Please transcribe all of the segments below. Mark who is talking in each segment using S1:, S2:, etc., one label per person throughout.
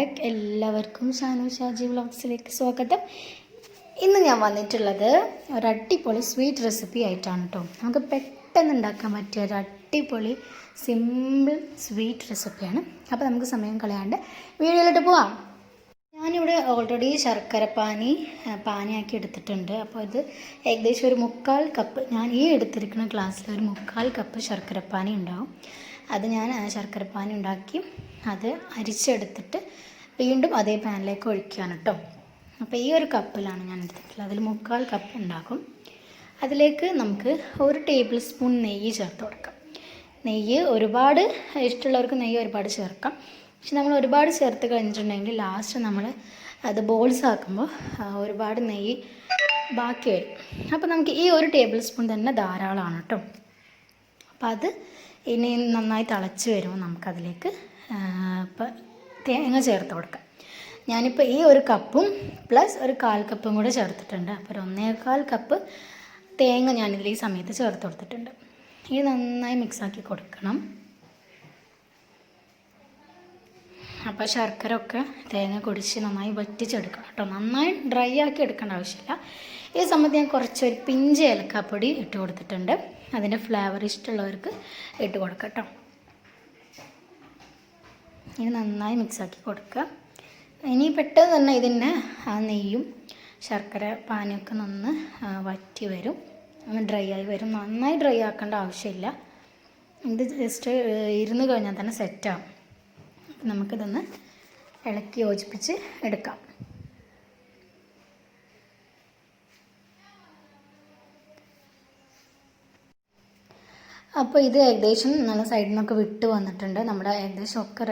S1: Back. എല്ലാവർക്കും ഷാനുഷാജി വ്ളോഗ്സിലേക്ക് സ്വാഗതം. ഇന്ന് ഞാൻ വന്നിട്ടുള്ളത് ഒരു അടിപൊളി സ്വീറ്റ് റെസിപ്പി ആയിട്ടാണ് കേട്ടോ. നമുക്ക് പെട്ടെന്ന് ഉണ്ടാക്കാൻ പറ്റിയ ഒരു അടിപൊളി സിമ്പിൾ സ്വീറ്റ് റെസിപ്പിയാണ്. അപ്പോൾ നമുക്ക് സമയം കളയാണ്ട് വീഡിയോയിലോട്ട് പോവാം. ഞാനിവിടെ ഓൾറെഡി ശർക്കര പാനിയാക്കി എടുത്തിട്ടുണ്ട്. അപ്പോൾ ഇത് ഏകദേശം ഒരു 3/4 കപ്പ്, ഞാൻ ഈ എടുത്തിരിക്കുന്ന ഗ്ലാസ്സിൽ ഒരു 3/4 കപ്പ് ശർക്കര പാനി ഉണ്ടാവും. അത് ഞാൻ ശർക്കര പാനി ഉണ്ടാക്കി അത് അരിച്ചെടുത്തിട്ട് വീണ്ടും അതേ പാനിലേക്ക് ഒഴിക്കുകയാണ് കേട്ടോ. അപ്പോൾ ഈ ഒരു കപ്പിലാണ് ഞാൻ എടുത്തിട്ടുള്ളത്. അതിൽ 3/4 കപ്പ് ഉണ്ടാക്കും. അതിലേക്ക് നമുക്ക് 1 ടേബിൾ സ്പൂൺ നെയ്യ് ചേർത്ത് കൊടുക്കാം. നെയ്യ് ഒരുപാട് ഇഷ്ടമുള്ളവർക്ക് നെയ്യ് ഒരുപാട് ചേർക്കാം. പക്ഷെ നമ്മൾ ഒരുപാട് ചേർത്ത് കഴിഞ്ഞിട്ടുണ്ടെങ്കിൽ ലാസ്റ്റ് നമ്മൾ അത് ബോൾസ് ആക്കുമ്പോൾ ഒരുപാട് നെയ്യ് ബാക്കി വരും. അപ്പോൾ നമുക്ക് ഈ 1 ടേബിൾ സ്പൂൺ തന്നെ ധാരാളമാണ് കേട്ടോ. അപ്പോൾ അത് ഇനി നന്നായി തിളച്ച് വരുമ്പോൾ നമുക്കതിലേക്ക് ഇപ്പോൾ തേങ്ങ ചേർത്ത് കൊടുക്കാം. ഞാനിപ്പോൾ ഈ 1 കപ്പും പ്ലസ് ഒരു 1/4 കപ്പും കൂടെ ചേർത്തിട്ടുണ്ട്. അപ്പോൾ 1/4 കപ്പ് തേങ്ങ ഞാനിതിൽ ഈ സമയത്ത് ചേർത്ത് കൊടുത്തിട്ടുണ്ട്. ഇത് നന്നായി മിക്സാക്കി കൊടുക്കണം. അപ്പോൾ ശർക്കര ഒക്കെ തേങ്ങ കുടിച്ച് നന്നായി വറ്റിച്ചെടുക്കണം കേട്ടോ. നന്നായി ഡ്രൈ ആക്കി എടുക്കേണ്ട ആവശ്യമില്ല. ഈ സമയത്ത് ഞാൻ കുറച്ചൊരു പിഞ്ച് ഏലക്കാപ്പൊടി ഇട്ട് കൊടുത്തിട്ടുണ്ട്. അതിൻ്റെ ഫ്ലേവർ ഇഷ്ടമുള്ളവർക്ക് ഇട്ട് കൊടുക്കാം കേട്ടോ. ഇനി നന്നായി മിക്സാക്കി കൊടുക്കുക. ഇനി പെട്ടെന്ന് തന്നെ ഇതിൻ്റെ ആ നെയ്യും ശർക്കര പാനിയൊക്കെ വറ്റി വരും, ഡ്രൈ ആയി വരും. നന്നായി ഡ്രൈ ആക്കേണ്ട ആവശ്യമില്ല. ഇത് ജസ്റ്റ് ഇരുന്ന് കഴിഞ്ഞാൽ തന്നെ സെറ്റാവും. നമുക്കിതൊന്ന് ഇളക്കി യോജിപ്പിച്ച് എടുക്കാം. അപ്പോൾ ഇത് ഏകദേശം നല്ല സൈഡിൽ നിന്നൊക്കെ വിട്ട് വന്നിട്ടുണ്ട്. നമ്മുടെ ഏകദേശം ഒക്കെ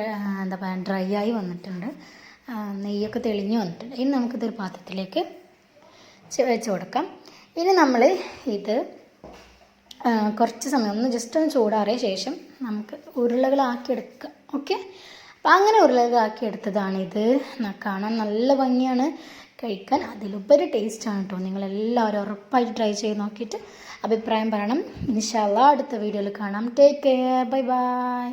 S1: എന്താ പറയുക ഡ്രൈ ആയി വന്നിട്ടുണ്ട്. നെയ്യൊക്കെ തെളിഞ്ഞ് വന്നിട്ടുണ്ട്. ഇനി നമുക്കിതൊരു പാത്രത്തിലേക്ക് വെച്ച് കൊടുക്കാം. ഇനി നമ്മൾ ഇത് കുറച്ച് സമയം ജസ്റ്റ് ഒന്ന് ചൂടാറിയ ശേഷം നമുക്ക് ഉരുളകളാക്കിയെടുക്കാം. ഓക്കെ, അപ്പോൾ അങ്ങനെ ഉരുളകളാക്കി എടുത്തതാണിത്. കാണാൻ നല്ല ഭംഗിയാണ്, കഴിക്കാൻ അതിലുപരി ടേസ്റ്റാണ് കേട്ടോ. നിങ്ങളെല്ലാവരും ഉറപ്പായിട്ട് ട്രൈ ചെയ്ത് നോക്കിയിട്ട് അഭിപ്രായം പറയണം. ഇൻഷാ അല്ലാഹ് അടുത്ത വീഡിയോയിൽ കാണാം. Take care, bye bye.